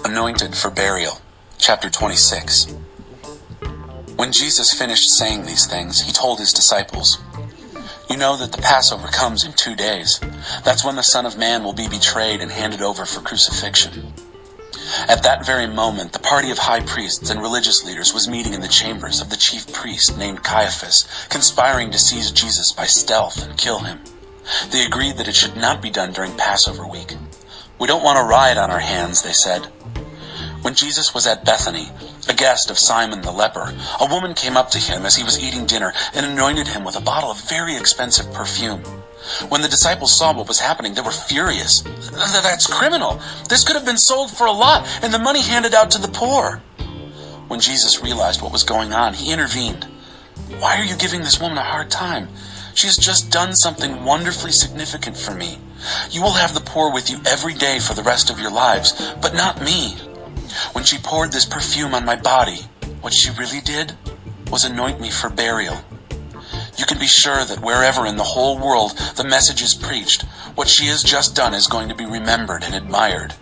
Anointed for Burial, chapter 26. When Jesus finished saying these things, he told his disciples, "You know that the Passover comes in 2 days. That's when the Son of Man will be betrayed and handed over for crucifixion." At that very moment, the party of high priests and religious leaders was meeting in the chambers of the chief priest named Caiaphas, conspiring to seize Jesus by stealth and kill him. They agreed that it should not be done during Passover week. "We don't want a riot on our hands," they said. When Jesus was at Bethany, a guest of Simon the leper, a woman came up to him as he was eating dinner and anointed him with a bottle of very expensive perfume. When the disciples saw what was happening, they were furious. "That's criminal. This could have been sold for a lot and the money handed out to the poor." When Jesus realized what was going on, he intervened. "Why are you giving this woman a hard time? She has just done something wonderfully significant for me. You will have the poor with you every day for the rest of your lives, but not me. When she poured this perfume on my body, what she really did was anoint me for burial. You can be sure that wherever in the whole world the message is preached, what she has just done is going to be remembered and admired."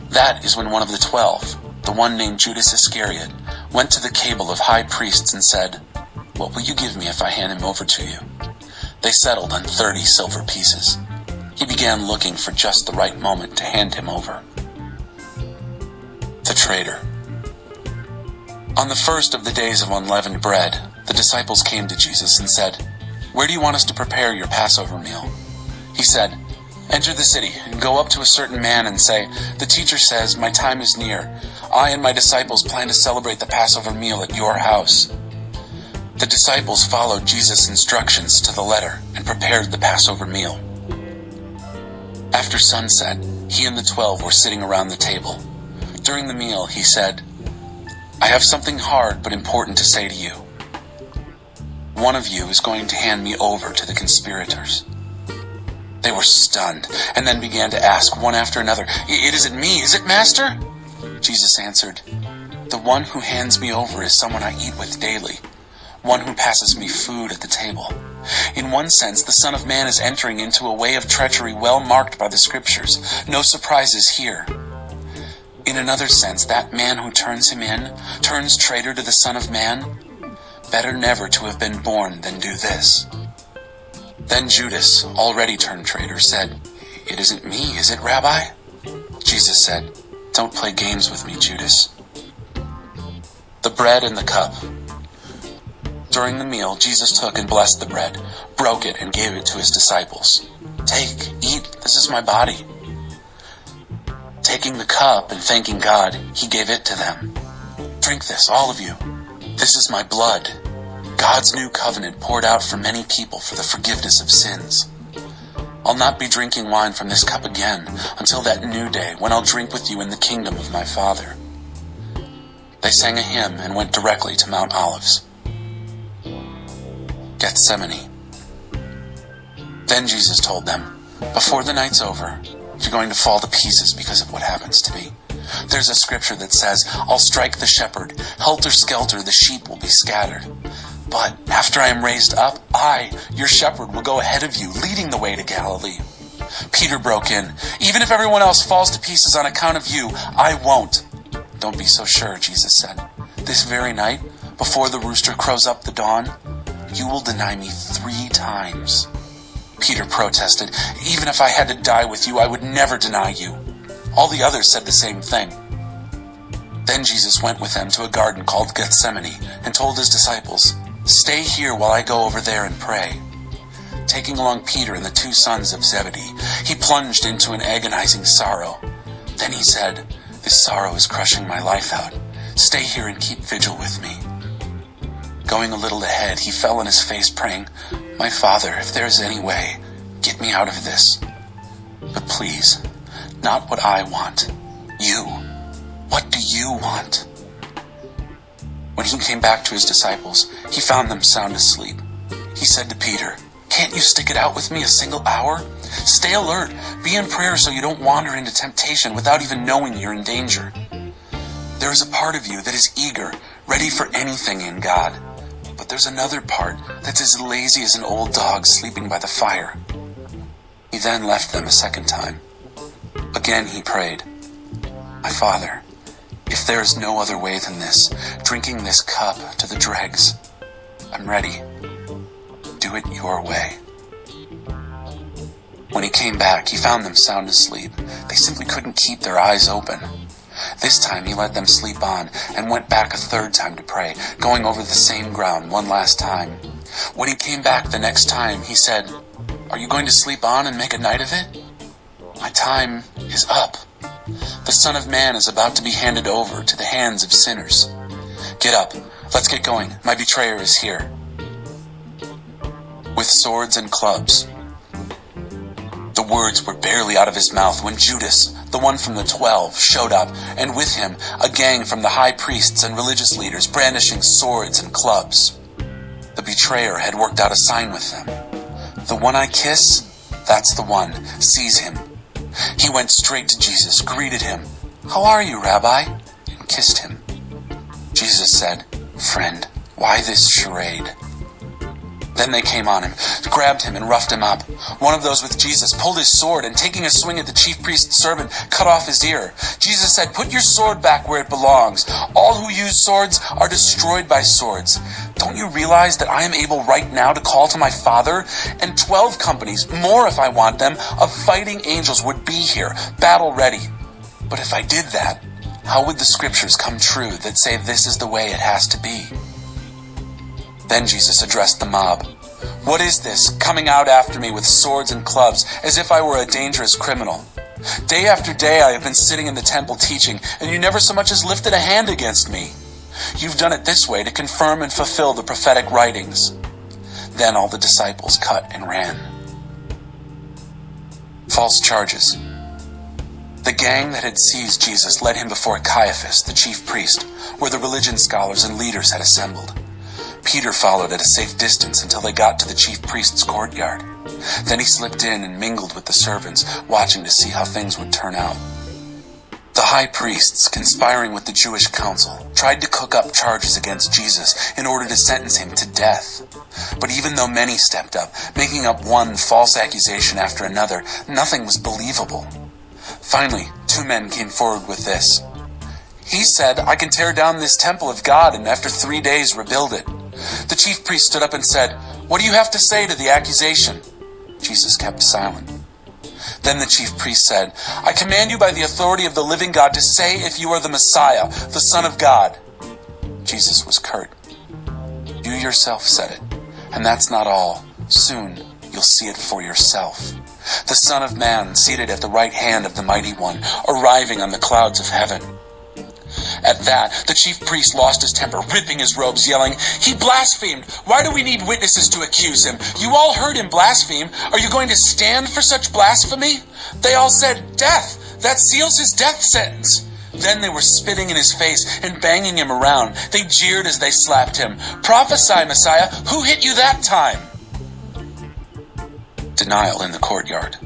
That is when one of the 12, the one named Judas Iscariot, went to the table of high priests and said, "What will you give me if I hand him over to you?" They settled on 30 silver pieces. He began looking for just the right moment to hand him over. The traitor. On the first of the days of unleavened bread, the disciples came to Jesus and said, "Where do you want us to prepare your Passover meal?" He said, "Enter the city and go up to a certain man and say, 'The teacher says, my time is near. I and my disciples plan to celebrate the Passover meal at your house.'" The disciples followed Jesus' instructions to the letter and prepared the Passover meal. After sunset, he and the 12 were sitting around the table. During the meal, he said, "I have something hard but important to say to you. One of you is going to hand me over to the conspirators." They were stunned and then began to ask one after another, "It isn't me, is it, Master?" Jesus answered, "The one who hands me over is someone I eat with daily, one who passes me food at the table. In one sense, the Son of Man is entering into a way of treachery well marked by the Scriptures. No surprises here. In another sense, that man who turns him in turns traitor to the Son of Man. Better never to have been born than do this." Then Judas, already turned traitor, said, "It isn't me, is it, Rabbi?" Jesus said, "Don't play games with me, Judas." The bread and the cup. During the meal, Jesus took and blessed the bread, broke it, and gave it to his disciples. "Take, eat, this is my body." Taking the cup and thanking God, he gave it to them. "Drink this, all of you. This is my blood, God's new covenant poured out for many people for the forgiveness of sins. I'll not be drinking wine from this cup again until that new day when I'll drink with you in the kingdom of my Father." They sang a hymn and went directly to Mount Olives. Gethsemane. Then Jesus told them, "Before the night's over, you're going to fall to pieces because of what happens to me. There's a scripture that says, 'I'll strike the shepherd, helter-skelter the sheep will be scattered.' But after I am raised up, I, your shepherd, will go ahead of you, leading the way to Galilee." Peter broke in, "Even if everyone else falls to pieces on account of you, I won't." "Don't be so sure," Jesus said. "This very night, before the rooster crows up the dawn, you will deny me 3 times. Peter protested, "Even if I had to die with you, I would never deny you." All the others said the same thing. Then Jesus went with them to a garden called Gethsemane and told his disciples, "Stay here while I go over there and pray." Taking along Peter and the 2 sons of Zebedee, he plunged into an agonizing sorrow. Then he said, "This sorrow is crushing my life out. Stay here and keep vigil with me." Going a little ahead, he fell on his face praying, "My Father, if there is any way, get me out of this. But please, not what I want. You. What do you want?" When he came back to his disciples, he found them sound asleep. He said to Peter, "Can't you stick it out with me a single hour? Stay alert. Be in prayer so you don't wander into temptation without even knowing you're in danger. There is a part of you that is eager, ready for anything in God. But there's another part that's as lazy as an old dog sleeping by the fire." He then left them a second time. Again he prayed, My Father, if there is no other way than this, drinking this cup to the dregs, I'm ready. Do it your way. When he came back, he found them sound asleep. They simply couldn't keep their eyes open. This time he let them sleep on and went back a third time to pray, going over the same ground one last time. When he came back the next time, he said, "Are you going to sleep on and make a night of it? My time is up. The Son of Man is about to be handed over to the hands of sinners. Get up, let's get going. My betrayer is here." With swords and clubs. The words were barely out of his mouth when Judas, the one from the 12, showed up, and with him a gang from the high priests and religious leaders brandishing swords and clubs. The betrayer had worked out a sign with them. "The one I kiss, that's the one. Seize him." He went straight to Jesus, greeted him. "How are you, Rabbi?" and kissed him. Jesus said, "Friend, why this charade?" Then they came on him, grabbed him and roughed him up. One of those with Jesus pulled his sword and, taking a swing at the chief priest's servant, cut off his ear. Jesus said, "Put your sword back where it belongs. All who use swords are destroyed by swords. Don't you realize that I am able right now to call to my Father? And 12 companies, more if I want them, of fighting angels would be here, battle ready. But if I did that, how would the scriptures come true that say this is the way it has to be?" Then Jesus addressed the mob. "What is this, coming out after me with swords and clubs, as if I were a dangerous criminal? Day after day I have been sitting in the temple teaching, and you never so much as lifted a hand against me. You've done it this way to confirm and fulfill the prophetic writings." Then all the disciples cut and ran. False charges. The gang that had seized Jesus led him before Caiaphas, the chief priest, where the religion scholars and leaders had assembled. Peter followed at a safe distance until they got to the chief priest's courtyard. Then he slipped in and mingled with the servants, watching to see how things would turn out. The high priests, conspiring with the Jewish council, tried to cook up charges against Jesus in order to sentence him to death. But even though many stepped up, making up one false accusation after another, nothing was believable. Finally, 2 men came forward with this. "He said, 'I can tear down this temple of God and after 3 days rebuild it.'" The chief priest stood up and said, "What do you have to say to the accusation?" Jesus kept silent. Then the chief priest said, "I command you by the authority of the living God to say if you are the Messiah, the Son of God." Jesus was curt. "You yourself said it, and that's not all. Soon you'll see it for yourself. The Son of Man seated at the right hand of the Mighty One, arriving on the clouds of heaven." At that, the chief priest lost his temper, ripping his robes, yelling, "He blasphemed! Why do we need witnesses to accuse him? You all heard him blaspheme. Are you going to stand for such blasphemy?" They all said, "Death! That seals his death sentence." Then they were spitting in his face and banging him around. They jeered as they slapped him. "Prophesy, Messiah! Who hit you that time?" Denial in the courtyard.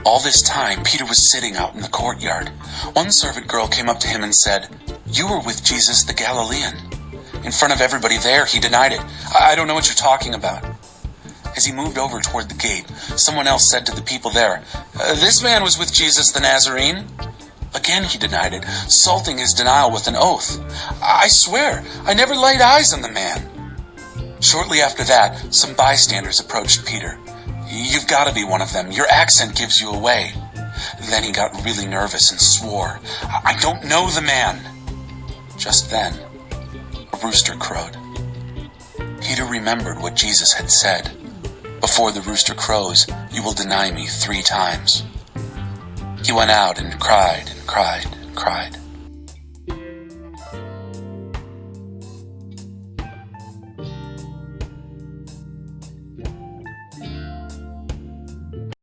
All this time, Peter was sitting out in the courtyard. One servant girl came up to him and said, "You were with Jesus the Galilean." In front of everybody there, he denied it. I don't know what you're talking about." As he moved over toward the gate, someone else said to the people there, "This man was with Jesus the Nazarene." Again he denied it, salting his denial with an oath. "I swear, I never laid eyes on the man." Shortly after that, some bystanders approached Peter. "You've got to be one of them. Your accent gives you away." Then he got really nervous and swore, "I don't know the man." Just then, a rooster crowed. Peter remembered what Jesus had said, "Before the rooster crows, you will deny me 3 times." He went out and cried and cried and cried.